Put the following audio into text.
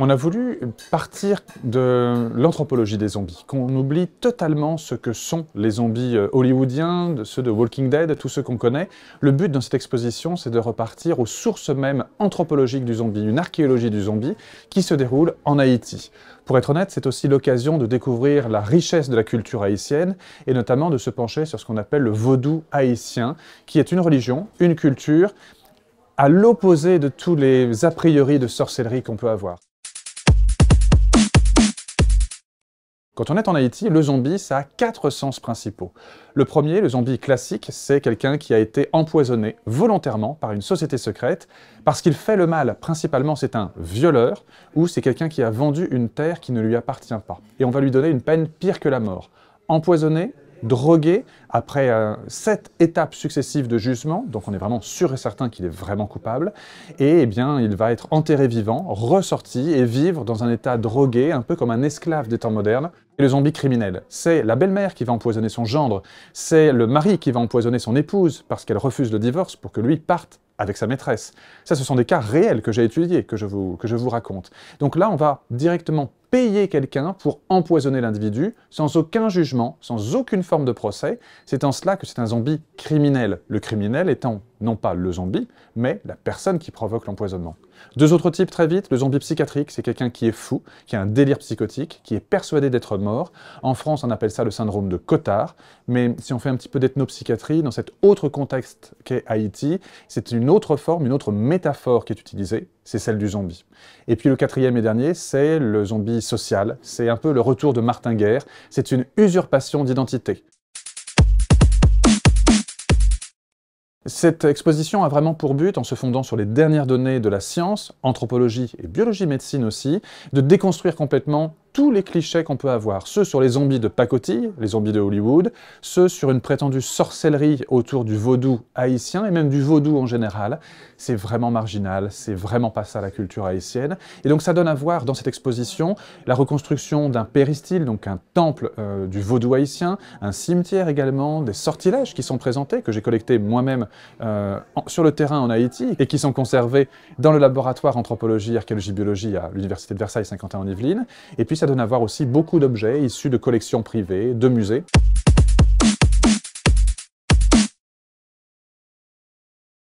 On a voulu partir de l'anthropologie des zombies, qu'on oublie totalement ce que sont les zombies hollywoodiens, ceux de Walking Dead, tous ceux qu'on connaît. Le but dans cette exposition, c'est de repartir aux sources mêmes anthropologiques du zombie, une archéologie du zombie qui se déroule en Haïti. Pour être honnête, c'est aussi l'occasion de découvrir la richesse de la culture haïtienne et notamment de se pencher sur ce qu'on appelle le vaudou haïtien, qui est une religion, une culture, à l'opposé de tous les a priori de sorcellerie qu'on peut avoir. Quand on est en Haïti, le zombie, ça a 4 sens principaux. Le premier, le zombie classique, c'est quelqu'un qui a été empoisonné volontairement par une société secrète parce qu'il fait le mal. Principalement, c'est un violeur ou c'est quelqu'un qui a vendu une terre qui ne lui appartient pas. Et on va lui donner une peine pire que la mort. Empoisonné, drogué, après 7 étapes successives de jugement, donc on est vraiment sûr et certain qu'il est vraiment coupable, et eh bien il va être enterré vivant, ressorti et vivre dans un état drogué, un peu comme un esclave des temps modernes. Et le zombie criminel, c'est la belle-mère qui va empoisonner son gendre, c'est le mari qui va empoisonner son épouse parce qu'elle refuse le divorce pour que lui parte avec sa maîtresse. Ça, ce sont des cas réels que j'ai étudiés, que je vous raconte. Donc là, on va directement payer quelqu'un pour empoisonner l'individu, sans aucun jugement, sans aucune forme de procès. C'est en cela que c'est un zombie criminel. Le criminel étant non pas le zombie, mais la personne qui provoque l'empoisonnement. 2 autres types très vite. Le zombie psychiatrique, c'est quelqu'un qui est fou, qui a un délire psychotique, qui est persuadé d'être mort. En France, on appelle ça le syndrome de Cotard. Mais si on fait un petit peu d'ethnopsychiatrie, dans cet autre contexte qu'est Haïti, c'est une autre forme, une autre métaphore qui est utilisée, c'est celle du zombie. Et puis le 4e et dernier, c'est le zombie social. C'est un peu le retour de Martin Guerre. C'est une usurpation d'identité. Cette exposition a vraiment pour but, en se fondant sur les dernières données de la science, anthropologie et biologie-médecine aussi, de déconstruire complètement tous les clichés qu'on peut avoir, ceux sur les zombies de pacotille, les zombies de Hollywood, ceux sur une prétendue sorcellerie autour du vaudou haïtien, et même du vaudou en général. C'est vraiment marginal, c'est vraiment pas ça la culture haïtienne. Et donc ça donne à voir dans cette exposition la reconstruction d'un péristyle, donc un temple du vaudou haïtien, un cimetière également, des sortilèges qui sont présentés, que j'ai collectés moi-même sur le terrain en Haïti, et qui sont conservés dans le laboratoire anthropologie, archéologie, biologie à l'université de Versailles-Saint-Quentin-en-Yvelines. Et puis ça donne à voir aussi beaucoup d'objets issus de collections privées, de musées.